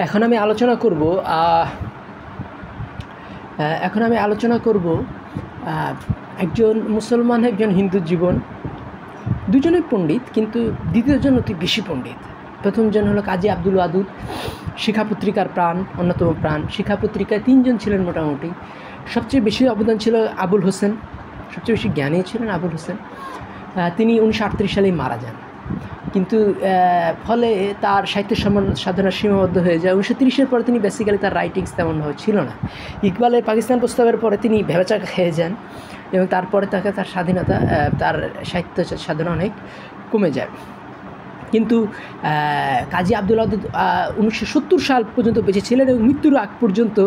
এখন আমি আলোচনা করব একজন মুসলমান একজন হিন্দুর জীবন। দুজনেই পণ্ডিত, কিন্তু দ্বিতীয়জন অতি বেশি পণ্ডিত। প্রথমজন হলো কাজী আব্দুল ওয়াদুদ, শিখা পত্রিকার প্রাণ, অন্যতম প্রাণ। শিখা পত্রিকায় তিনজন ছিলেন মোটামুটি। সবচেয়ে বেশি অবদান ছিল আবুল হোসেন, সবচেয়ে বেশি জ্ঞানী ছিলেন আবুল হোসেন। তিনি 1938 সালেই মারা যান, কিন্তু ফলে তার সাহিত্য সাধনা সীমাবদ্ধ হয়ে যায়। 1930-এর পরে তিনি বেসিক্যালি তার রাইটিংস তেমনভাবে ছিল না। ইকবালের পাকিস্তান প্রস্তাবের পরে তিনি ভেবাচাকা খেয়ে যান এবং তারপরে তার স্বাধীনতা, তার সাহিত্য সাধনা অনেক কমে যায়। কিন্তু কাজী আব্দুল ওয়াদুদ 1970 সাল পর্যন্ত বেঁচে ছিলেন এবং মৃত্যুর আগ পর্যন্ত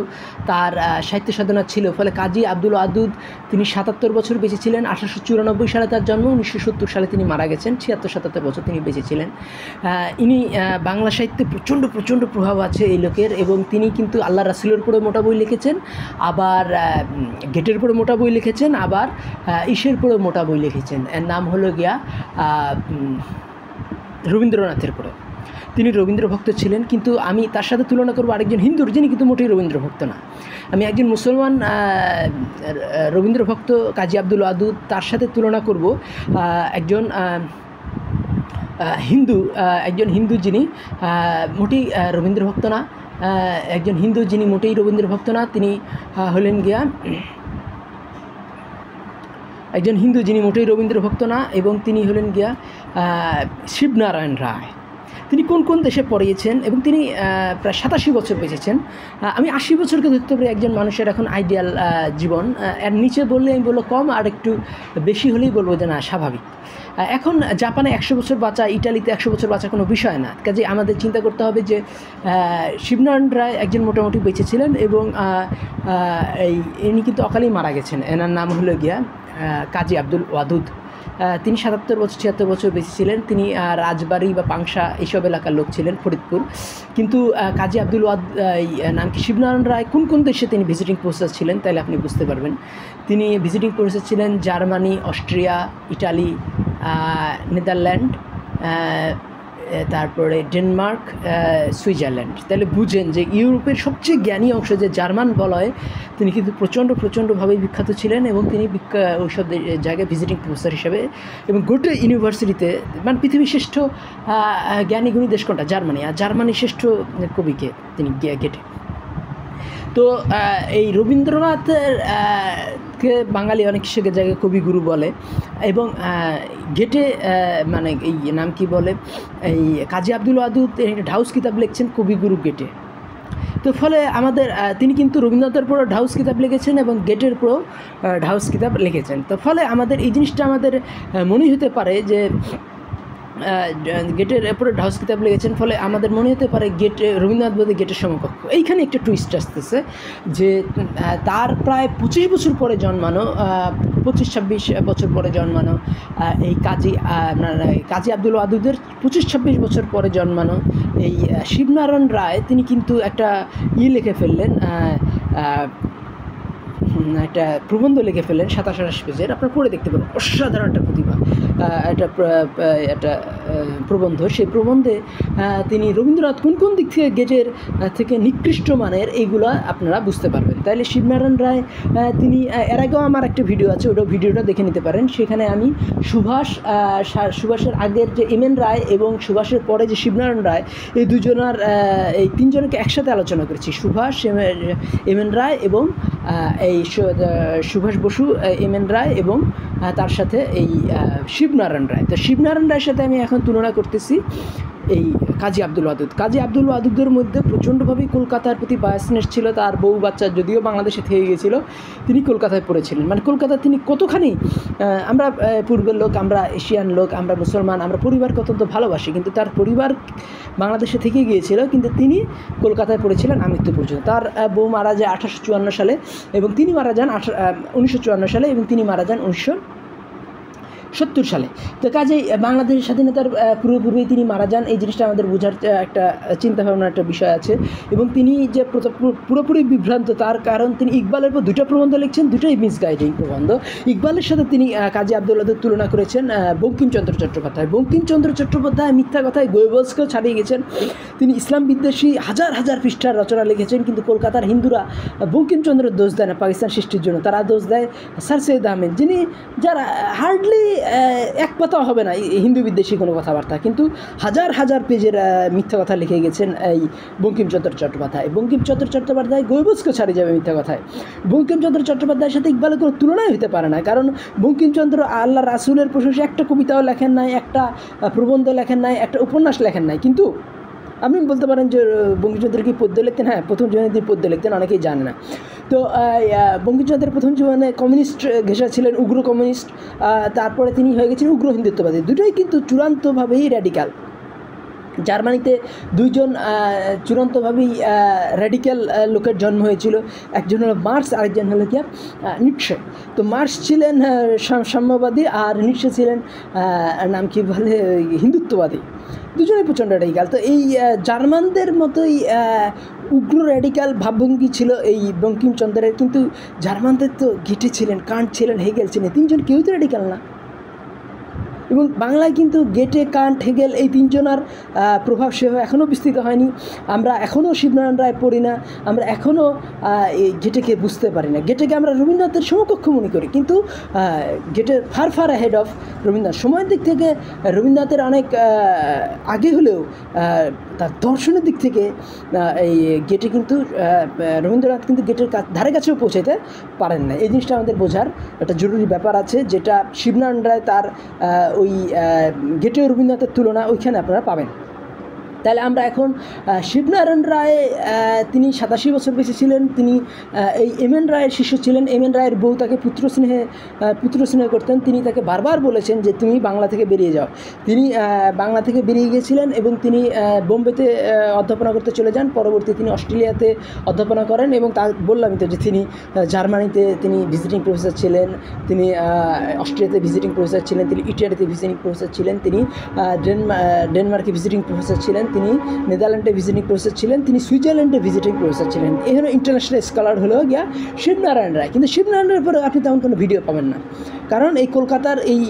তার সাহিত্য সাধনা ছিল। ফলে কাজী আব্দুল ওয়াদুদ তিনি 77 বছর বেঁচে ছিলেন। 1894 সালে তার জন্ম, 1970 সালে তিনি মারা গেছেন। 76-77 বছর তিনি বেঁচে ছিলেন। ইনি বাংলা সাহিত্যে প্রচণ্ড প্রভাব আছে এই লোকের, এবং তিনি কিন্তু আল্লাহ রাসূলের উপরে মোটা বই লিখেছেন, আবার গেটের উপরে মোটা বই লিখেছেন, আবার ঈশের উপরে মোটা বই লিখেছেন। এর নাম হলো গিয়া রবীন্দ্রনাথের পরে। তিনি রবীন্দ্র ভক্ত ছিলেন, কিন্তু আমি তার সাথে তুলনা করব আরেকজন হিন্দুর, যিনি কিন্তু মোটেই রবীন্দ্র ভক্ত না। আমি একজন মুসলমান রবীন্দ্র ভক্ত কাজী আব্দুল ওয়াদুদ, তার সাথে তুলনা করব একজন হিন্দু যিনি মোটেই রবীন্দ্র ভক্ত না। একজন হিন্দু যিনি মোটেই রবীন্দ্র ভক্ত না, তিনি হলেন গিয়া একজন হিন্দু যিনি মোটেই রবীন্দ্র ভক্ত না, এবং তিনি হলেন গিয়া শিবনারায়ণ রায়। তিনি কোন কোন দেশে পড়িয়েছেন, এবং তিনি প্রায় 87 বছর বেঁচেছেন। আমি 80 বছরকে ধরতে পারি একজন মানুষের এখন আইডিয়াল জীবন। এর নিচে বললে আমি বলবো কম, আর একটু বেশি হলেই বলবো যে না, স্বাভাবিক। এখন জাপানে 100 বছর বাঁচা, ইটালিতে 100 বছর বাঁচা কোনো বিষয় না। কাজে আমাদের চিন্তা করতে হবে যে শিবনারায়ণ রায় একজন মোটামুটি বেঁচে ছিলেন, এবং ইনি কিন্তু অকালেই মারা গেছেন। এনার নাম হলো গিয়া কাজী আব্দুল ওয়াদুদ। তিনি 76 বছর বেঁচে ছিলেন। তিনি রাজবাড়ি বা পাংশা এইসব এলাকার লোক ছিলেন, ফরিদপুর। কিন্তু কাজী আব্দুল নাম কি শিবনারায়ণ রায় কোন দেশে তিনি ভিজিটিং প্রফেসর ছিলেন, তাহলে আপনি বুঝতে পারবেন। তিনি ভিজিটিং প্রফেসর ছিলেন জার্মানি, অস্ট্রিয়া, ইটালি, নেদারল্যান্ড, তারপরে ডেনমার্ক, সুইজারল্যান্ড। তাহলে বুঝেন যে ইউরোপের সবচেয়ে জ্ঞানী অংশ যে জার্মান বলা হয়, তিনি কিন্তু প্রচণ্ডভাবে বিখ্যাত ছিলেন, এবং তিনি ওইসব জায়গায় ভিজিটিং প্রফেসর হিসেবে, এবং গোটে ইউনিভার্সিটিতে, মানে পৃথিবীর শ্রেষ্ঠ জ্ঞানীগুণী দেশ কোনটা? জার্মানি। আর জার্মানির শ্রেষ্ঠ কবিকে তিনি গেটে। তো এই রবীন্দ্রনাথের কে বাঙালি অনেক জায়গায় কবিগুরু বলে, এবং গেটে মানে এই নাম কি বলে, এই কাজী আব্দুল ওয়াদুদ ঢাউস কিতাব লিখছেন কবিগুরু গেটে। তো ফলে আমাদের তিনি কিন্তু রবীন্দ্রনাথের উপরও ঢাউস কিতাব লিখেছেন এবং গেটের উপরও ঢাউস কিতাব লিখেছেন। তো ফলে আমাদের এই জিনিসটা আমাদের মনে হতে পারে যে গেটের উপরে ঢাউস কিতাব লিখেছেন, ফলে আমাদের মনে হতে পারে রবীন্দ্রনাথ বোধহয় গেটের সমকক্ষ। এইখানে একটা টুইস্ট আসতেছে যে তার প্রায় 25 বছর পরে জন্মানো, 25-26 বছর পরে জন্মানো এই কাজী আব্দুল ওয়াদুদের 25-26 বছর পরে জন্মানো এই শিবনারায়ণ রায়, তিনি কিন্তু একটা লিখে ফেললেন, একটা প্রবন্ধ লিখে ফেলেন 27-28 পেজের। আপনারা পড়ে দেখতে পারেন, অসাধারণ একটা প্রতিভা, একটা প্রবন্ধ। সেই প্রবন্ধে তিনি রবীন্দ্রনাথ কোন দিক থেকে গেটের থেকে নিকৃষ্ট মানের, এইগুলো আপনারা বুঝতে পারবেন। তাইলে শিবনারায়ণ রায় তিনি, এর আগেও আমার একটা ভিডিও আছে, ভিডিওটা দেখে নিতে পারেন। সেখানে আমি সুভাষের আগের যে এমএন রায় এবং সুভাষের পরে যে শিবনারায়ণ রায়, এই দুজনের, এই তিনজনকে একসাথে আলোচনা করেছি। সুভাষ, এমএন রায়, এবং এই সুভাষ বসু, এমএন রায়, এবং তার সাথে এই শিবনারায়ণ রায়। তো শিবনারায়ণ রায়ের সাথে আমি এখন তুলনা করতেছি এই কাজী আব্দুল ওয়াদুদ। কাজী আব্দুল ওয়াদুদের মধ্যে প্রচণ্ডভাবেই কলকাতার প্রতি বায়াসনেস ছিল। তার বউ বাচ্চা যদিও বাংলাদেশে থেকে গিয়েছিল, তিনি কলকাতায় পড়েছিলেন। মানে কলকাতা তিনি কতখানি, আমরা পূর্বের লোক, আমরা এশিয়ান লোক, আমরা মুসলমান, আমরা পরিবারকে অত্যন্ত ভালোবাসি, কিন্তু তার পরিবার বাংলাদেশে থেকে গিয়েছিল, কিন্তু তিনি কলকাতায় পড়েছিলেন আমৃত্যু পর্যন্ত। তার বউ মারা যায় 1854 সালে, এবং তিনি মারা যান 1954 সালে, এবং তিনি মারা যান 70 সালে। তো কাজেই বাংলাদেশের স্বাধীনতার পূর্বপূর্বেই তিনি মারা যান, এই জিনিসটা আমাদের বোঝার একটা চিন্তাভাবনার একটা বিষয় আছে। এবং তিনি যে পুরোপুরি বিভ্রান্ত, তার কারণ তিনি ইকবালের পর 2টা প্রবন্ধ লিখছেন, 2টাই মিসগাইডিং প্রবন্ধ। ইকবালের সাথে তিনি কাজী আব্দুল ওয়াদুদ তুলনা করেছেন বঙ্কিমচন্দ্র চট্টোপাধ্যায়। বঙ্কিমচন্দ্র চট্টোপাধ্যায় মিথ্যা কথায় গোয়েবলসকেও ছাড়িয়ে গেছেন। তিনি ইসলাম বিদ্বেষী হাজার হাজার পৃষ্ঠার রচনা লিখেছেন, কিন্তু কলকাতার হিন্দুরা বঙ্কিমচন্দ্রের দোষ দেয় না পাকিস্তান সৃষ্টির জন্য, তারা দোষ দেয় স্যার সৈয়দ আহমেদ, যিনি যারা হার্ডলি এক পাতাও হবে না হিন্দু বিদ্বেষী কোনো কথাবার্তা, কিন্তু হাজার হাজার পেজের মিথ্যা কথা লিখে গেছেন এই বঙ্কিমচন্দ্র চট্টোপাধ্যায়। বঙ্কিমচন্দ্র চট্টোপাধ্যায় গোয়েবলসকেও ছাড়িয়ে যাবে মিথ্যা কথায়। বঙ্কিমচন্দ্র চট্টোপাধ্যায়ের সাথে ইকবালের কোনো তুলনাই হতে পারে না, কারণ বঙ্কিমচন্দ্র আল্লাহ রাসুলের প্রশংসায় একটা কবিতাও লেখেন নাই, একটা প্রবন্ধ লেখেন নাই, একটা উপন্যাস লেখেন নাই। কিন্তু আপনি বলতে পারেন যে বঙ্কিমচন্দ্র কি পদ্য লিখতেন? হ্যাঁ, প্রথম জীবনে তিনি পদ্য লিখতেন, অনেকেই জানে না। তো বঙ্কিমচন্দ্রের প্রথম জীবনে কমিউনিস্ট ঘেঁষা ছিলেন, উগ্র কমিউনিস্ট। তারপরে তিনি হয়ে গেছেন উগ্র হিন্দুত্ববাদী। দুটোই কিন্তু চূড়ান্তভাবেই র্যাডিক্যাল। জার্মানিতে 2জন চূড়ান্তভাবেই র্যাডিক্যাল লোকের জন্ম হয়েছিল, একজন হলো মার্কস, আরেকজন হলো কি নিটশে। তো মার্কস ছিলেন সাম্যবাদী আর নিটশে ছিলেন নাম কি বলে হিন্দুত্ববাদী। দুজনেই প্রচণ্ড র্যাডিক্যাল। তো এই জার্মানদের মতোই উগ্র র্যাডিক্যাল ভাবভঙ্গি ছিল এই বঙ্কিমচন্দ্রের, কিন্তু জার্মানদের তো গেটে ছিলেন, কান্ট ছিলেন, হেগেল ছিলেন, 3জন কেউ তো র্যাডিক্যাল না। এবং বাংলায় কিন্তু গেটে, কান্ট, হেগেল এই 3জনার প্রভাব সেভাবে এখনও বিস্তৃত হয়নি। আমরা এখনও শিবনারায়ণ রায় পড়ি না, আমরা এখনও এই গেটেকে বুঝতে পারি না। গেটেকে আমরা রবীন্দ্রনাথের সমকক্ষ মনে করি, কিন্তু গেটে far far ahead of Rabindranath. সময়ের দিক থেকে রবীন্দ্রনাথের অনেক আগে হলেও তার দর্শনের দিক থেকে এই গেটে কিন্তু রবীন্দ্রনাথ কিন্তু গেটের ধারে কাছেও পৌঁছাতে পারেন না। এই জিনিসটা আমাদের বোঝার একটা জরুরি ব্যাপার আছে, যেটা শিবনারায়ণ রায় তার ওই গেটে রবীন্দ্রনাথের তুলনা ওইখানে আপনারা পাবেন। তাহলে আমরা এখন শিবনারায়ণ রায়, তিনি 87 বছর বেঁচে ছিলেন। তিনি এই এমএন রায়ের শিষ্য ছিলেন। এমএন রায়ের বউ তাকে পুত্রস্নেহ করতেন। তিনি তাকে বারবার বলেছেন যে তুমি বাংলা থেকে বেরিয়ে যাও। তিনি বাংলা থেকে বেরিয়ে গিয়েছিলেন এবং তিনি বোম্বেতে অধ্যাপনা করতে চলে যান। পরবর্তী তিনি অস্ট্রেলিয়াতে অধ্যাপনা করেন, এবং তা বললামই তো যে তিনি জার্মানিতে তিনি ভিজিটিং প্রফেসর ছিলেন, তিনি অস্ট্রেলিয়াতে ভিজিটিং প্রফেসর ছিলেন, তিনি ইটালিতে ভিজিটিং প্রফেসর ছিলেন, তিনি ডেনমার্কে ভিজিটিং প্রফেসর ছিলেন, তিনি নেদারল্যান্ডে ভিজিটিং প্রফেসর ছিলেন, তিনি সুইজারল্যান্ডে ভিজিটিং প্রফেসর ছিলেন। এই হলো ইন্টারন্যাশনাল স্কলার হলো গিয়া শিবনারায়ণ রায়। কিন্তু শিবনারায়ণ রায়ের পরে আপনি তেমন কোনো ভিডিও পাবেন না, কারণ এই কলকাতার এই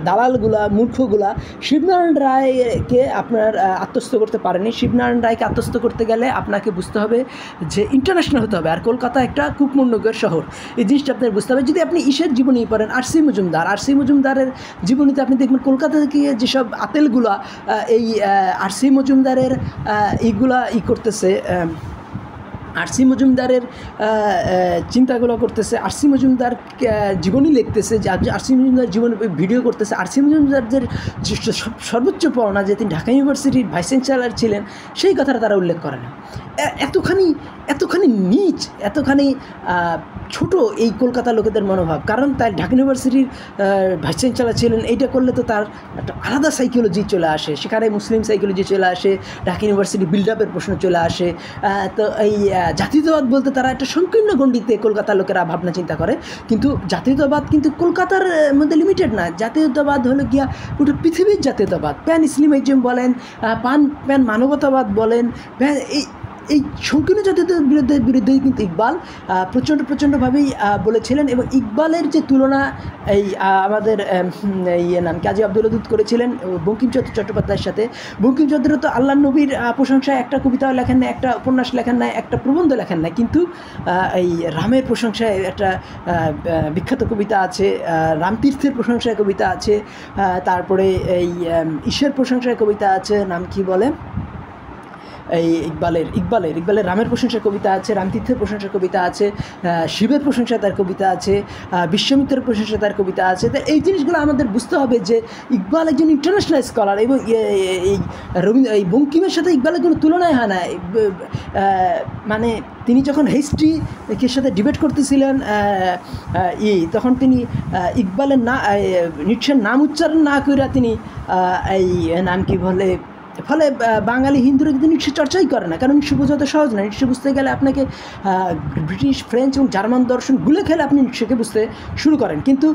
দালালগুলা, মূর্খগুলা শিবনারায়ণ রায়কে আপনার আত্মস্থ করতে পারেনি। শিবনারায়ণ রায়কে আত্মস্থ করতে গেলে আপনাকে বুঝতে হবে যে ইন্টারন্যাশনাল হতে হবে, আর কলকাতা একটা কূপমণ্ডকের শহর। এই জিনিসটা আপনার বুঝতে হবে। যদি আপনি ইসের জীবনী পড়েন, আরসি মজুমদারের জীবনীতে আপনি দেখবেন কলকাতা থেকে যেসব আতেলগুলা এই আরসি মজুমদারের এইগুলা করতেছে, আরসি মজুমদারের চিন্তাগুলো করতেছে, আরসি মজুমদার জীবনী লিখতেছে, যে আরসি মজুমদার জীবন ভিডিও করতেছে। আরসি মজুমদারদের সর্বোচ্চ পাওনা যে তিনি ঢাকা ইউনিভার্সিটির ভাইস চ্যান্সেলর ছিলেন, সেই কথাটা তারা উল্লেখ করে না। এতখানি নিচ, এতখানি ছোট এই কলকাতা লোকেদের মনোভাব। কারণ তাই ঢাকা ইউনিভার্সিটির ভাইস চ্যান্সেলর ছিলেন, এইটা করলে তো তার একটা আলাদা সাইকোলজি চলে আসে, সেখানে মুসলিম সাইকোলজি চলে আসে, ঢাকা ইউনিভার্সিটি বিল্ড আপের প্রশ্ন চলে আসে। তো এই জাতীয়তাবাদ বলতে তারা একটা সংকীর্ণ গণ্ডিতে কলকাতার লোকেরা ভাবনা চিন্তা করে, কিন্তু জাতীয়তাবাদ কিন্তু কলকাতার মধ্যে লিমিটেড না। জাতীয়তাবাদ হলো গিয়া ওটা পৃথিবীর জাতীয়তাবাদ। প্যান ইসলামিজম বলেন, প্যান মানবতাবাদ বলেন, এই সংকীর্ণ জাতীয়তার বিরুদ্ধেই কিন্তু ইকবাল প্রচণ্ডভাবেই বলেছিলেন। এবং ইকবালের যে তুলনা এই আমাদের এই নাম কাজী আব্দুল ওয়াদুদ করেছিলেন বঙ্কিমচন্দ্র চট্টোপাধ্যায়ের সাথে। বঙ্কিমচন্দ্র তো আল্লাহ নবীর প্রশংসায় একটা কবিতাও লেখেন না, একটা উপন্যাস লেখেন না, একটা প্রবন্ধ লেখেন না, কিন্তু এই রামের প্রশংসায় একটা বিখ্যাত কবিতা আছে, রামতীর্থের প্রশংসায় কবিতা আছে, তারপরে এই ঈশ্বর প্রশংসায় কবিতা আছে, নাম কি বলে এই ইকবালের রামের প্রশংসার কবিতা আছে, রামতীর্থের প্রশংসার কবিতা আছে, শিবের প্রশংসায় তার কবিতা আছে, বিশ্বমিত্রের প্রশংসায় তার কবিতা আছে। তো এই জিনিসগুলো আমাদের বুঝতে হবে যে ইকবাল একজন ইন্টারন্যাশনাল স্কলার, এবং এই বঙ্কিমের সাথে ইকবালের কোনো তুলনায় হয় না। মানে তিনি যখন হিস্ট্রির সাথে ডিবেট করতেছিলেন তখন তিনি ইকবালের নিটশের নাম উচ্চারণ না কইরা তিনি এই নাম কি বলে ফলে বাঙালি হিন্দুরা কিন্তু নিশ্চয় চর্চাই করে না, কারণ নিশ্চয় বোঝা তো সহজ না। নিশ্চয় বুঝতে গেলে আপনাকে ব্রিটিশ, ফ্রেঞ্চ এবং জার্মান দর্শন গুলে খেলে আপনি নিশ্চয়কে বুঝতে শুরু করেন। কিন্তু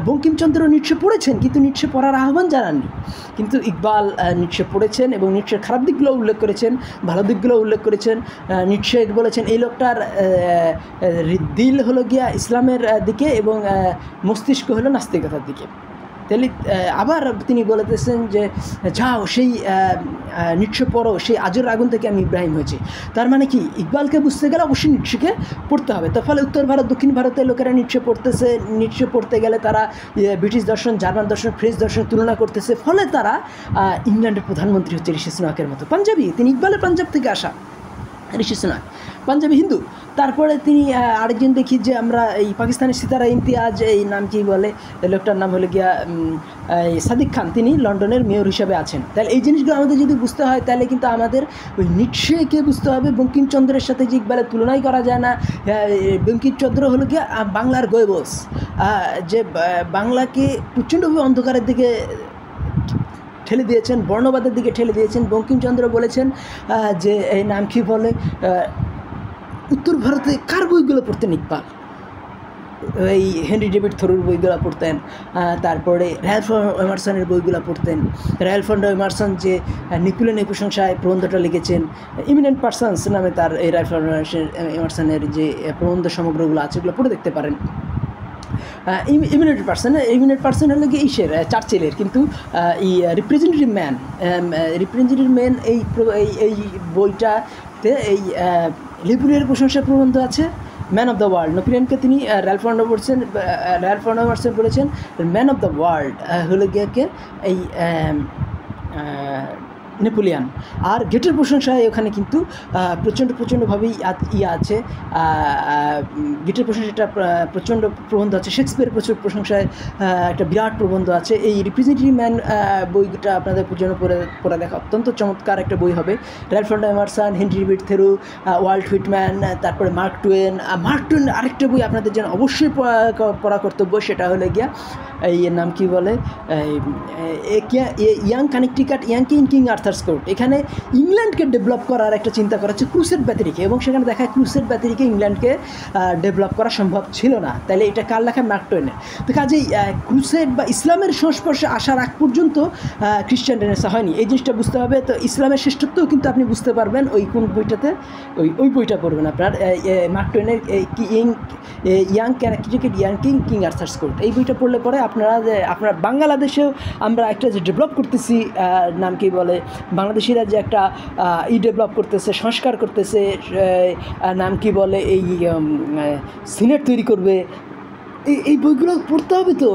বঙ্কিমচন্দ্র নিশ্চয় পড়েছেন, কিন্তু নিশ্চয় পড়ার আহ্বান জানাননি। কিন্তু ইকবাল নিশ্চয় পড়েছেন এবং নিশ্চয় খারাপ দিকগুলো উল্লেখ করেছেন, ভালো দিকগুলো উল্লেখ করেছেন। নিশ্চয় বলেছেন এই লোকটার দিল হলো গিয়া ইসলামের দিকে এবং মস্তিষ্ক হলো নাস্তিকতার দিকে। তাহলে আবার তিনি বলেতেছেন যে যাও সেই নিশ্চয় পড়ো, সেই আজর আগুন থেকে আমি ইব্রাহিম হয়েছি। তার মানে কি, ইকবালকে বুঝতে গেলে অবশ্যই নিশ্চয়কে পড়তে হবে। তার ফলে উত্তর ভারত, দক্ষিণ ভারতের লোকেরা নিশ্চয় পড়তেছে, নিশ্চয় পড়তে গেলে তারা ব্রিটিশ দর্শন, জার্মান দর্শন, ফ্রেঞ্চ দর্শন তুলনা করতেছে। ফলে তারা ইংল্যান্ডের প্রধানমন্ত্রী হচ্ছে ঋষি সুনাকের মতো, পাঞ্জাবি, তিনি ইকবালের পাঞ্জাব থেকে আসা ঋষি সুনাক, পাঞ্জাবি হিন্দু। তারপরে তিনি আরেকজন দেখি যে আমরা এই পাকিস্তানের সিতারা ইমতিয়াজ, এই নাম কি বলে, লোকটার নাম হলো গিয়া সাদিক খান, তিনি লন্ডনের মেয়র হিসাবে আছেন। তাহলে এই জিনিসগুলো আমাদের যদি বুঝতে হয় তাহলে কিন্তু আমাদের ওই নিশ্চয়কে বুঝতে হবে। বঙ্কিমচন্দ্রের সাথে যে ইকবালের তুলনাই করা যায় না। বঙ্কিমচন্দ্র হলো গিয়া বাংলার গোয়েবস, যে বাংলাকে প্রচণ্ডভাবে অন্ধকারের দিকে ঠেলে দিয়েছেন, বর্ণবাদের দিকে ঠেলে দিয়েছেন। বঙ্কিমচন্দ্র বলেছেন যে এই নাম কি বলে, উত্তর ভারতে কার বইগুলো পড়তেন ইকবাল? এই হেনরি ডেভিড থরুর বইগুলো পড়তেন, তারপরে র্যালফ এমারসনের বইগুলো পড়তেন। র্যালফ এমারসন যে নেপোলিয়নের প্রশংসায় প্রবন্ধটা লিখেছেন, ইমিনেন্ট পার্সনস নামে তার এই র্যালফ এমারসনের যে প্রবন্ধ সমগ্রগুলো আছে, এগুলো পড়ে দেখতে পারেন। ইমিনেট পার্সন হলো গিয়ে ইসের চার্চিলের, কিন্তু এই রিপ্রেজেন্টেটিভ ম্যান এই বইটাতে এই নেপোলিয়নের প্রশংসা প্রবন্ধ আছে। ম্যান অফ দ্য ওয়ার্ল্ড, নেপোলিয়নকে তিনি র্যালফ এমারসন বলেছেন ম্যান অফ দ্য ওয়ার্ল্ড হলো গিয়ে এই নেপোলিয়ান। আর গেটের প্রশংসায় ওখানে কিন্তু প্রচণ্ডভাবেই আছে, গেটের প্রশংসা একটা প্রচণ্ড প্রবন্ধ আছে। শেক্সপিয়ারের প্রচুর প্রশংসায় একটা বিরাট প্রবন্ধ আছে। এই রিপ্রেজেন্টেটিভ ম্যান বইটা আপনাদের জন্য পড়ে দেখা অত্যন্ত চমৎকার একটা বই হবে। Ralph Emerson, Henry David Thoreau, Walt Whitman, তারপরে মার্ক টুয়েন আরেকটা বই আপনাদের জন্য অবশ্যই পড়া কর্তব্য, সেটা হলে গিয়া এই নাম কি বলে, young Connecticut Yankee in King Arthur's court. এখানে ইংল্যান্ডকে ডেভেলপ করার একটা চিন্তা করা হচ্ছে ক্রুসেড ব্যতিরিকে, এবং সেখানে দেখায় ক্রুসেড ব্যতিরিকে ইংল্যান্ডকে ডেভেলপ করা সম্ভব ছিল না। তাহলে এটা কার লেখা? মার্ক টুয়েনের। তো কাজেই ক্রুসেড বা ইসলামের সংস্পর্শে আসার আগ পর্যন্ত খ্রিস্টান রেনেসাঁ হয়নি, এই জিনিসটা বুঝতে হবে। তো ইসলামের শ্রেষ্ঠত্বও কিন্তু আপনি বুঝতে পারবেন ওই কোন বইটাতে, ওই বইটা পড়বেন আপনার, মার্ক টুয়েনের young Connecticut Yankee in King Arthur's Court. এই বইটা পড়লে পরে আপনার বাংলাদেশেও আমরা একটা যে ডেভেলপ করতেছি, নাম কি বলে, বাংলাদেশিরা যে একটা ডেভেলপ করতেছে, সংস্কার করতেছে, নাম কি বলে, এই সিনেট তৈরি করবে, এই বইগুলো পড়তে হবে। তো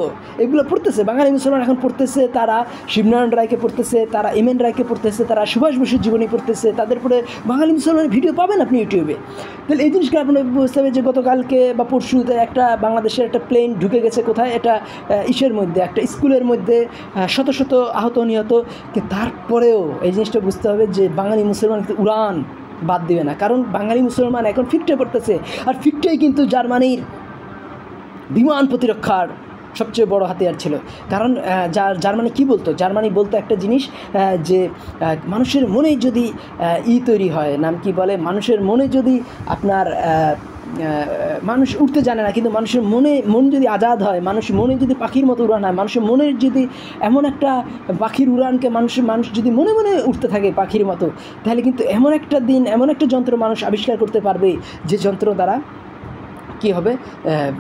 এগুলো পড়তেছে বাঙালি মুসলমান এখন পড়তেছে, তারা শিবনারায়ণ রায়কে পড়তেছে, তারা এম.এন. রায়কে পড়তেছে, তারা সুভাষ বসুর জীবনী পড়তেছে, তাদের পরে বাঙালি মুসলমানের ভিডিও পাবেন আপনি ইউটিউবে। তাহলে এই জিনিসগুলো আপনার বুঝতে হবে যে গতকালকে বা পরশুতে একটা বাংলাদেশের একটা প্লেন ঢুকে গেছে কোথায়, এটা ইসের মধ্যে, একটা স্কুলের মধ্যে, শত শত আহত নিহত। তারপরেও এই জিনিসটা বুঝতে হবে যে বাঙালি মুসলমান উড়ান বাদ দিবে না, কারণ বাঙালি মুসলমান এখন ফিকটে করতেছে। আর ফিকটেই কিন্তু জার্মানির বিমান প্রতিরক্ষার সবচেয়ে বড় হাতিয়ার ছিল। কারণ জার্মানি কি বলতো, জার্মানি বলতো একটা জিনিস, যে মানুষের মনে যদি তৈরি হয়, নাম কি বলে, মানুষের মনে যদি আপনার মানুষ উঠতে জানে না, কিন্তু মানুষের মন যদি আজাদ হয়, মানুষের মনে যদি পাখির মতো উড়ান হয়, মানুষের মনের যদি এমন একটা পাখির উড়ানকে মানুষ যদি মনে মনে উঠতে থাকে পাখির মতো, তাহলে কিন্তু এমন একটা দিন, এমন একটা যন্ত্র মানুষ আবিষ্কার করতে পারবে, যে যন্ত্র দ্বারা কী হবে,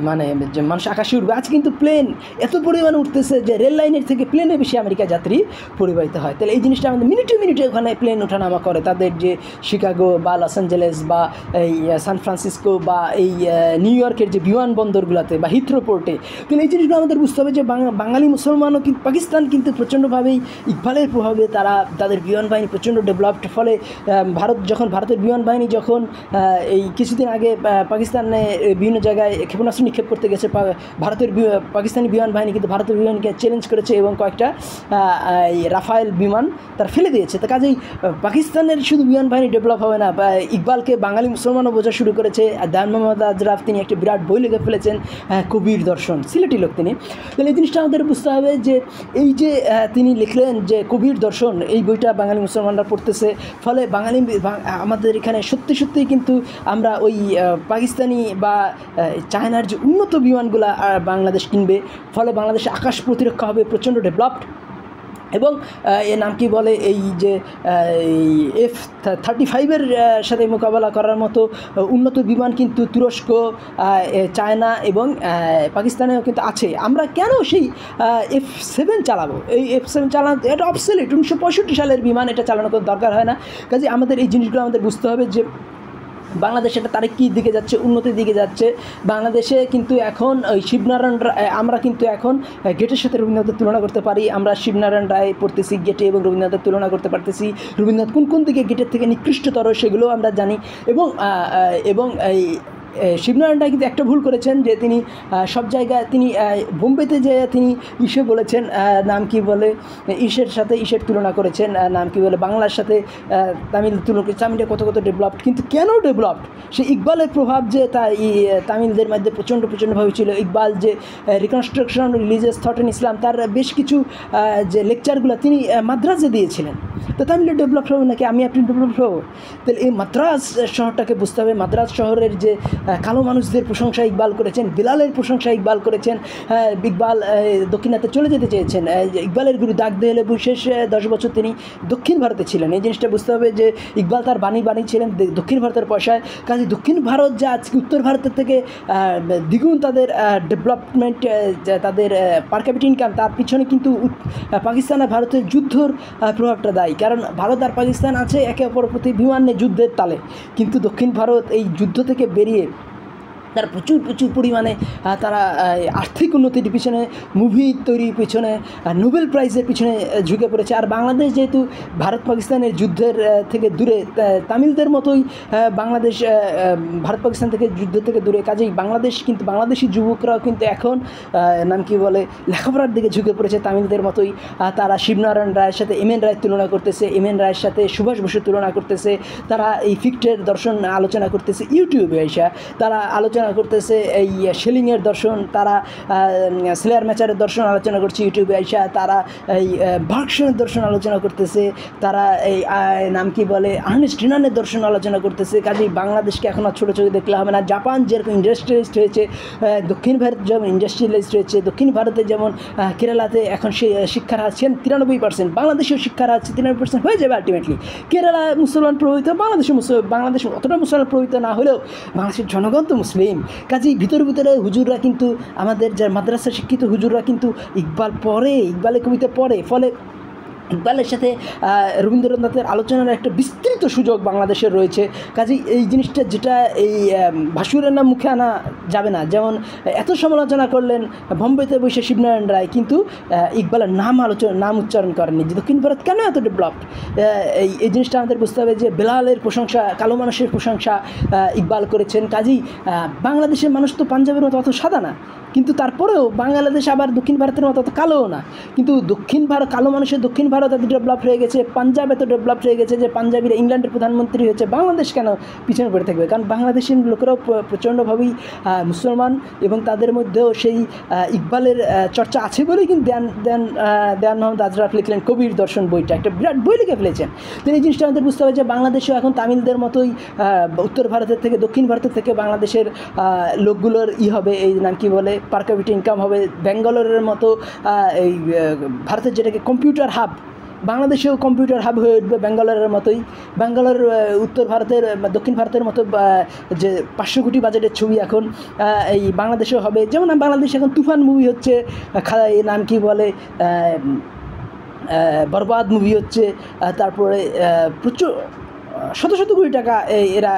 মানে যে মানুষ আকাশে উঠবে। আজ কিন্তু প্লেন এত পরিমাণে উঠতেছে যে রেল লাইনের থেকে প্লেনে বেশি আমেরিকা যাত্রী পরিবাহিত হয়। তাহলে এই জিনিসটা আমাদের মিনিটে মিনিটে ওখানে প্লেন ওঠানামা করে, তাদের যে শিকাগো বা লস অ্যাঞ্জেলেস বা এই সান ফ্রান্সিসকো বা এই নিউ ইয়র্কের যে বিমানবন্দরগুলোতে বা হিথ্রো পোর্টে। তাহলে এই জিনিসগুলো আমাদের বুঝতে হবে যে বাঙালি মুসলমানও কিন্তু, পাকিস্তান কিন্তু প্রচণ্ডভাবেই ইকবালের প্রভাবে তাদের বিমান বাহিনী প্রচণ্ড ডেভেলপড। ফলে ভারতের বিমান বাহিনী যখন এই কিছুদিন আগে পাকিস্তানে বিভিন্ন বিভিন্ন জায়গায় ক্ষেপণাস্ত্র নিক্ষেপ করতে গেছে, ভারতের পাকিস্তানি বিমান বাহিনী কিন্তু ভারতের বিমানকে চ্যালেঞ্জ করেছে এবং কয়েকটা রাফায়েল বিমান তারা ফেলে দিয়েছে। তো কাজেই পাকিস্তানের শুধু বিমান বাহিনী ডেভেলপ হবে না, ইকবালকে বাঙালি মুসলমানও বোঝা শুরু করেছে। দেওয়ান মোহাম্মদ আজরাফ তিনি একটা বিরাট বই লিখে ফেলেছেন, কবির দর্শন, সিলেটি লোক তিনি। তাহলে এই জিনিসটা আমাদের বুঝতে হবে যে এই যে তিনি লিখলেন যে কবির দর্শন, এই বইটা বাঙালি মুসলমানরা পড়তেছে, ফলে আমাদের এখানে সত্যিই কিন্তু আমরা ওই পাকিস্তানি বা চায়নার যে উন্নত বিমানগুলো বাংলাদেশ কিনবে, ফলে বাংলাদেশে আকাশ প্রতিরক্ষা হবে প্রচণ্ড ডেভেলপড। এবং এর নাম কি বলে, এই যে F-35 সাথে মোকাবেলা করার মতো উন্নত বিমান কিন্তু তুরস্ক, চায়না এবং পাকিস্তানেও কিন্তু আছে। আমরা কেন সেই F-7 চালাবো? এই F-7 চালানো এটা অবসলিউট, 1965 সালের বিমান, এটা চালানোর কোনো দরকার হয় না। কাজে আমাদের এই জিনিসগুলো আমাদের বুঝতে হবে যে বাংলাদেশ এটা তারিখের দিকে যাচ্ছে, উন্নতির দিকে যাচ্ছে। বাংলাদেশে কিন্তু এখন ওই শিবনারায়ণ রায়, আমরা কিন্তু এখন গেটের সাথে রবীন্দ্রনাথের তুলনা করতে পারি। আমরা শিবনারায়ণ রায় পড়তেছি গেটে এবং রবীন্দ্রনাথের তুলনা করতে পারতেছি। রবীন্দ্রনাথ কোন দিকে গেটের থেকে নিকৃষ্টতর সেগুলোও আমরা জানি। এবং এই শিবনারায়ণ রায় কিন্তু একটা ভুল করেছেন যে তিনি সব জায়গায় তিনি বোম্বেতে যে তিনি বলেছেন, নাম কি বলে, ইসের তুলনা করেছেন, নাম কি বলে, বাংলার সাথে তামিল তুলনা করেছে। তামিলটা কত ডেভেলপড, কিন্তু কেন ডেভেলপড? সে ইকবালের প্রভাব যে তামিলদের মধ্যে প্রচণ্ডভাবে ছিল। ইকবাল যে রিকনস্ট্রাকশন রিলিজিয়াস থট ইন ইসলাম, তার বেশ কিছু যে লেকচারগুলো তিনি মাদ্রাজে দিয়েছিলেন। তো তামিলের ডেভেলপ হবে নাকি আপনি ডেভেলপ হবো? তাহলে এই মাদ্রাজ শহরটাকে বুঝতে হবে। মাদ্রাজ শহরের যে কালো মানুষদের প্রশংসা ইকবাল করেছেন, বিলালের প্রশংসা ইকবাল করেছেন। ইকবাল দক্ষিণাতে চলে যেতে চেয়েছেন। ইকবালের গুরু দাগ দেহলে শেষ 10 বছর তিনি দক্ষিণ ভারতে ছিলেন। এই জিনিসটা বুঝতে হবে যে ইকবাল তার বাণী ছিলেন দক্ষিণ ভারতের পয়সায়। কাজে দক্ষিণ ভারত যা আজকে উত্তর ভারতের থেকে দ্বিগুণ তাদের ডেভেলপমেন্ট, তাদের পার ক্যাপিটা ইনকাম, তার পিছনে কিন্তু পাকিস্তান আর ভারতের যুদ্ধর প্রভাবটা দায়ী। কারণ ভারত আর পাকিস্তান আছে একে অপরের প্রতি বিমানে যুদ্ধের তালে, কিন্তু দক্ষিণ ভারত এই যুদ্ধ থেকে বেরিয়ে তারা প্রচুর পরিমাণে তারা আর্থিক উন্নতির পিছনে, মুভি তৈরির পিছনে, নোবেল প্রাইজের পিছনে ঝুঁকে পড়েছে। আর বাংলাদেশ যেহেতু ভারত পাকিস্তানের যুদ্ধের থেকে দূরে, তামিলদের মতোই বাংলাদেশ ভারত পাকিস্তান থেকে যুদ্ধ থেকে দূরে, কাজেই বাংলাদেশি যুবকরাও কিন্তু এখন নাম কি বলে লেখাপড়ার দিকে ঝুঁকে পড়েছে তামিলদের মতোই। তারা শিবনারায়ণ রায়ের সাথে এম এন রায়ের তুলনা করতেছে, এম এন রায়ের সাথে সুভাষ বসুর তুলনা করতেছে। তারা এই ফিক্টের দর্শন আলোচনা করতেছে ইউটিউবে এসে, তারা আলোচনা করতেছে এই শেলিংয়ের দর্শন, তারা স্লেয়ার ম্যাচারের দর্শন আলোচনা করছে ইউটিউবে আইসা, তারা এই বার্কসনের দর্শন আলোচনা করতেছে, তারা এই নাম কি বলে আর্নেস্ট রিনানের দর্শন আলোচনা করতেছে। কাজেই বাংলাদেশকে এখন আর ছোটো চোখে দেখলে হবে না। জাপান যেরকম ইন্ডাস্ট্রিয়ালিস্ট হয়েছে, দক্ষিণ ভারত যেমন ইন্ডাস্ট্রিয়ালিস্ট হয়েছে, দক্ষিণ ভারতে যেমন কেরালাতে এখন সে শিক্ষার হার 93%, বাংলাদেশেও শিক্ষার হার 93% হয়ে যাবে আলটিমেটলি। কেরালা মুসলমান প্রভাবিত, বাংলাদেশ অতটা মুসলমান প্রভাবিত না হলেও বাংলাদেশের জনগণ তো মুসলিম। কাজেই ভিতরে হুজুররা কিন্তু, আমাদের যার মাদ্রাসা শিক্ষিত হুজুররা কিন্তু ইকবালের কবিতা পড়ে, ফলে ইকবালের সাথে রবীন্দ্রনাথের আলোচনার একটা বিস্তৃত সুযোগ বাংলাদেশের রয়েছে। কাজেই এই জিনিসটা যেটা এই ভাসুরের নাম মুখে আনা যাবে না। যেমন এত সমালোচনা করলেন বোম্বেতে বসে শিবনারায়ণ রায়, কিন্তু ইকবালের নাম উচ্চারণ করেননি যে দক্ষিণ ভারত কেন এত ডেভেলপড। এই জিনিসটা আমাদের বুঝতে হবে যে বেলালের প্রশংসা, কালো মানুষের প্রশংসা ইকবাল করেছেন। কাজেই বাংলাদেশের মানুষ তো পাঞ্জাবের মতো অত সাদা না, কিন্তু তারপরেও বাংলাদেশ আবার দক্ষিণ ভারতের মতো অত কালোও না। কিন্তু কালো মানুষের দক্ষিণ ভারত এত ডেভেলপ হয়ে গেছে, পাঞ্জাব এত ডেভেলপ হয়ে গেছে যে পাঞ্জাবিরা ইংল্যান্ডের প্রধানমন্ত্রী হয়েছে। বাংলাদেশ কেন পিছনে পড়ে থাকবে? কারণ বাংলাদেশের লোকেরাও প্রচণ্ডভাবেই মুসলমান, এবং তাদের মধ্যেও সেই ইকবালের চর্চা আছে বলেই কিন্তু দেওয়ান মোহাম্মদ আজরাফ লিখলেন কবির দর্শন বইটা, একটা বিরাট বই লিখে ফেলেছেন। তো এই জিনিসটা আমাদের বুঝতে হবে যে বাংলাদেশেও এখন তামিলদের মতোই উত্তর ভারতের থেকে দক্ষিণ ভারতের থেকে বাংলাদেশের লোকগুলোর হবে, এই নাম কি বলে পার ক্যাপিটা ইনকাম হবে ব্যাঙ্গালোরের মতো। এই ভারতের যেটাকে কম্পিউটার হাব, বাংলাদেশেও কম্পিউটার হাব হয়ে উঠবে ব্যাঙ্গালোরের মতোই। ব্যাঙ্গালোর উত্তর ভারতের দক্ষিণ ভারতের মতো যে 500 কোটি বাজেটের ছবি এখন এই বাংলাদেশেও হবে। যেমন বাংলাদেশে এখন তুফান মুভি হচ্ছে, নাম কি বলে বরবাদ মুভি হচ্ছে, তারপরে প্রচুর শত কোটি টাকা এরা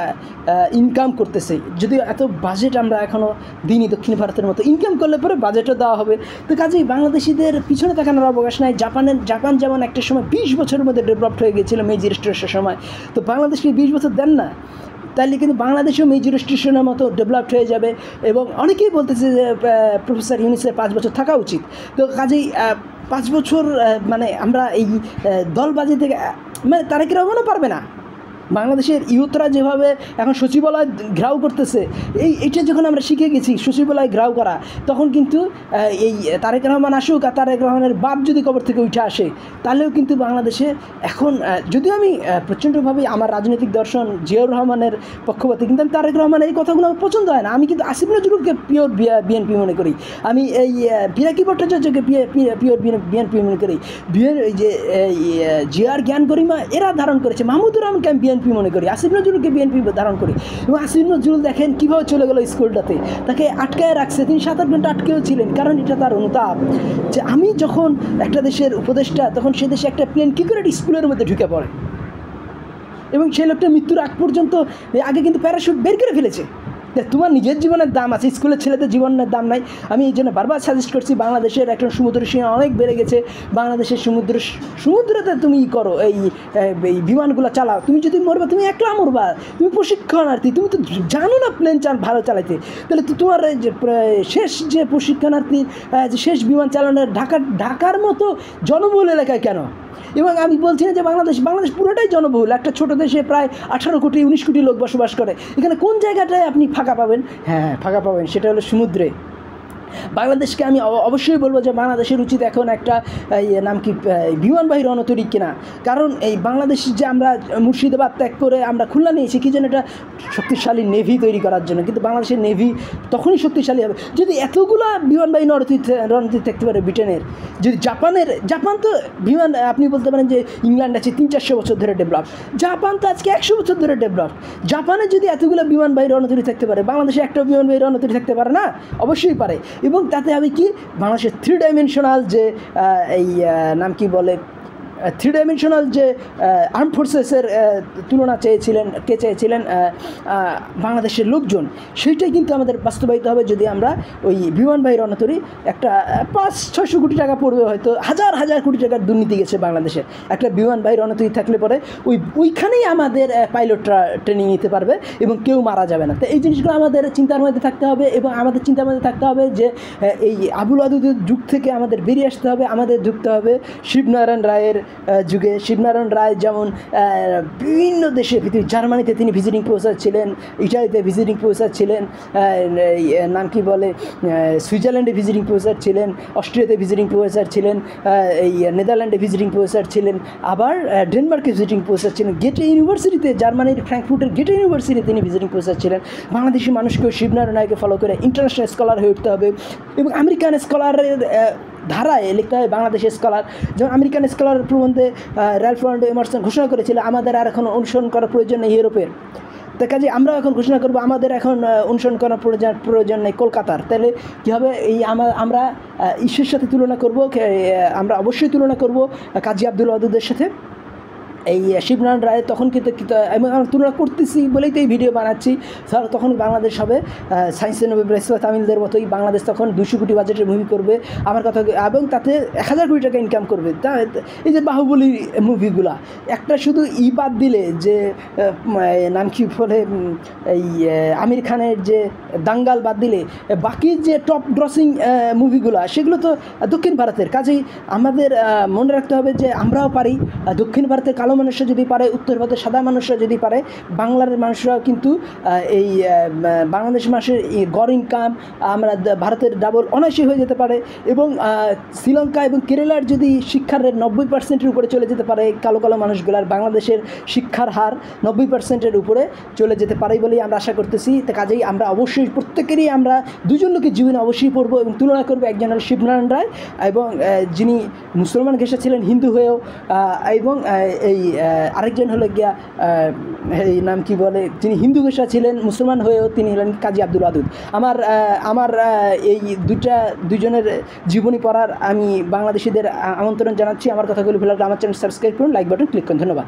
ইনকাম করতেছে। যদিও এত বাজেট আমরা এখনও দিইনি দক্ষিণ ভারতের মতো, ইনকাম করলে পরে বাজেটও দেওয়া হবে। তো কাজেই বাংলাদেশিদের পিছনে তাকানোর অবকাশ নাই। জাপান যেমন একটা সময় 20 বছরের মধ্যে ডেভেলপড হয়ে গেছিলো মেজি রেস্টোরেশনের সময়, তো বাংলাদেশকে 20 বছর দেন না। তাহলে কিন্তু বাংলাদেশেও মেজর স্টেশনের মতো ডেভেলপড হয়ে যাবে। এবং অনেকেই বলতেছে যে প্রফেসর ইউনূসের 5 বছর থাকা উচিত। তো কাজেই 5 বছর মানে আমরা এই দলবাজি থেকে মানে তারেক রহমানও পারবে না। বাংলাদেশের ইউথরা যেভাবে এখন সচিবালয় ঘেরাও করতেছে, এইটা যখন আমরা শিখে গেছি সচিবালয় ঘেরাও করা, তখন কিন্তু এই তারেক রহমান আসুক আর তারেক রহমানের বাপ যদি কবর থেকে উঠে আসে, তাহলেও কিন্তু বাংলাদেশে এখন যদিও আমি প্রচণ্ডভাবে আমার রাজনৈতিক দর্শন জিয়াউর রহমানের পক্ষপাতী, কিন্তু আমি তারেক রহমানের এই কথাগুলো আমার পছন্দ হয় না। আমি কিন্তু আসিফ নজরুলকে পিওর বিএনপি মনে করি, আমি এই পিনাকি ভট্টাচার্যকে পিওর বিএনপি মনে করি, এই যে জিয়ার জ্ঞান গরিমা এরা ধারণ করেছে, মাহমুদুর রহমানকে আমি বিএনপি মনে করি, আসিফ নজরুলকে বিএনপি ধারণ করি। এবং আসিফ নজরুল দেখেন কীভাবে চলে গেল স্কুলটাতে, তাকে আটকায় রাখছে, তিনি 7-8 ঘন্টা আটকেও ছিলেন, কারণ এটা তার অনুতাপ যে আমি যখন একটা দেশের উপদেষ্টা, তখন সে দেশে একটা প্লেন কী করে স্কুলের মধ্যে ঢুকে পড়ে, এবং সেই লোকটা মৃত্যুর আগ পর্যন্ত আগে কিন্তু প্যারাশুট বের করে ফেলেছে। তোমার নিজের জীবনের দাম আছে, স্কুলের ছেলেদের জীবনের দাম নাই। আমি এই জন্য বারবার সাজেস্ট করছি, বাংলাদেশের একটা সমুদ্র সীমা অনেক বেড়ে গেছে, বাংলাদেশের সমুদ্রতে তুমি করো এই বিমানগুলো চালাও, তুমি যদি মরবা তুমি একলা মরবা, তুমি প্রশিক্ষণার্থী, তুমি তো জানো না প্লেন ভালো চালাইতে, তাহলে তো তোমার যে শেষ যে প্রশিক্ষণার্থীর যে শেষ বিমান চালানোর ঢাকার মতো জনবহুল এলাকায় কেন? এবং আমি বলছি না যে বাংলাদেশ পুরোটাই জনবহুল, একটা ছোটো দেশে প্রায় 18 কোটি 19 কোটি লোক বসবাস করে, এখানে কোন জায়গাটায় আপনি ফাঁকা পাবেন? হ্যাঁ, ফাঁকা পাবেন, সেটা হলো সমুদ্রে। বাংলাদেশকে আমি অবশ্যই বলবো যে বাংলাদেশের উচিত এখন একটা নাম কি বিমানবাহী রণতরী কেনা, কারণ এই বাংলাদেশ যে আমরা মুর্শিদাবাদ ত্যাগ করে আমরা খুলনা নিয়েছি কি জন্য? এটা শক্তিশালী নেভি তৈরি করার জন্য। কিন্তু বাংলাদেশের নেভি তখনই শক্তিশালী হবে যদি এতগুলা বিমানবাহী রণতরী থাকতে পারে ব্রিটেনের। যদি জাপান তো বিমান, আপনি বলতে পারেন যে ইংল্যান্ড আছে 300-400 বছর ধরে ডেভেলপ, জাপান তো আজকে 100 বছর ধরে ডেভেলপ। জাপানে যদি এতগুলো বিমানবাহী রণতরী থাকতে পারে, বাংলাদেশে একটা বিমানবাহী রণতরী থাকতে পারে না? অবশ্যই পারে। এবং তাতে হবে কি, বাংলাদেশের 3 ডাইমেনশনাল যে এই নাম কি বলে 3 ডাইমেনশনাল যে আর্ম ফোর্সেসের তুলনা চেয়েছিলেন বাংলাদেশের লোকজন, সেইটাই কিন্তু আমাদের বাস্তবায়িত হবে যদি আমরা ওই বিমানবাহী রণতরী একটা 500-600 কোটি টাকা পড়বে, হয়তো হাজার কোটি টাকার দুর্নীতি গেছে বাংলাদেশের, একটা বিমানবাহী রণতরী থাকলে পরে ওইখানেই আমাদের পাইলটরা ট্রেনিং নিতে পারবে এবং কেউ মারা যাবে না। তো এই জিনিসগুলো আমাদের চিন্তার মধ্যে থাকতে হবে, এবং আমাদের চিন্তার মধ্যে থাকতে হবে যে এই আবুল আদুদের যুগ থেকে আমাদের বেরিয়ে আসতে হবে, আমাদের ঢুকতে হবে শিবনারায়ণ রায়ের যুগে। শিবনারায়ণ রায় যেমন বিভিন্ন দেশে, পৃথিবীর জার্মানিতে তিনি ভিজিটিং প্রফেসর ছিলেন, ইটালিতে ভিজিটিং প্রফেসর ছিলেন, নাম কি বলে সুইজারল্যান্ডে ভিজিটিং প্রফেসর ছিলেন, অস্ট্রিয়াতে ভিজিটিং প্রফেসর ছিলেন, এই নেদারল্যান্ডে ভিজিটিং প্রফেসর ছিলেন, আবার ডেনমার্কে ভিজিটিং প্রফেসর ছিলেন, গেটে ইউনিভার্সিটিতে, জার্মানির ফ্র্যাঙ্কফুর্টের গেটে ইউনিভার্সিটিতে তিনি ভিজিটিং প্রফেসর ছিলেন। বাংলাদেশি মানুষকেও শিবনারায়ণ রায়কে ফলো করে ইন্টারন্যাশনাল স্কলার হয়ে উঠতে হবে, এবং আমেরিকান স্কলারের ধারায় লিখতে হয় বাংলাদেশের স্কলার। যেমন আমেরিকান স্কলার প্রবন্ধে র্যালফ ওয়ারেন এমারসন ঘোষণা করেছিল আমাদের আর এখন অনুসরণ করার প্রয়োজন নেই ইউরোপের, তাই কাজে আমরাও এখন ঘোষণা করবো আমাদের এখন অনুসরণ করার প্রয়োজন নেই কলকাতার। তাহলে কী হবে, এই আমরা ঈশ্বরের সাথে তুলনা করব, আমরা অবশ্যই তুলনা করব কাজী আব্দুল ওয়াদুদের সাথে। এই শিবনারায়ণ রায় তখন কিন্তু আমি তুলনা করতেছি বলেই তো এই ভিডিও বানাচ্ছি, তখন বাংলাদেশ হবে সায়েন্সের নোবেল প্রাইজ তামিলদের মতোই, বাংলাদেশ তখন 200 কোটি বাজেটের মুভি করবে আমার কথা, এবং তাতে 1000 কোটি টাকা ইনকাম করবে। তা এই যে বাহুবলী মুভিগুলা, একটা শুধু বাদ দিলে যে নাম কি বলে এই আমির খানের যে দাঙ্গাল বাদ দিলে বাকি যে টপ গ্রসিং মুভিগুলা সেগুলো তো দক্ষিণ ভারতের। কাজেই আমাদের মনে রাখতে হবে যে আমরাও পারি, দক্ষিণ ভারতের কালো মানুষরা যদি পারে, উত্তর ভারতের সাদা মানুষরা যদি পারে, বাংলার মানুষরাও কিন্তু এই বাংলাদেশ মানুষের গড় ইনকাম আমরা ভারতের ডাবল অনায়াসই হয়ে যেতে পারে। এবং শ্রীলঙ্কা এবং কেরালার যদি শিক্ষার রেট 90%-এর উপরে চলে যেতে পারে, কালো মানুষগুলার বাংলাদেশের শিক্ষার হার 90%-এর উপরে চলে যেতে পারে বলেই আমরা আশা করতেছি। তো কাজেই আমরা অবশ্যই প্রত্যেকেরই আমরা দুজন লোকের জীবনে অবশ্যই পড়ব এবং তুলনা করবো। একজন হল শিবনারায়ণ রায়, এবং যিনি মুসলমান ঘেঁষা ছিলেন হিন্দু হয়েও, এবং এই আরেকজন হলো গিয়া এই নাম কি বলে যিনি হিন্দু ঘেঁষা ছিলেন মুসলমান হয়েও, তিনি হলেন কাজী আব্দুল ওয়াদুদ। আমার এই দুজনের জীবনী পড়ার আমি বাংলাদেশিদের আমন্ত্রণ জানাচ্ছি। আমার কথাগুলো ভালো লাগলে আমার চ্যানেল সাবস্ক্রাইব করুন, লাইক বাটন ক্লিক করুন। ধন্যবাদ।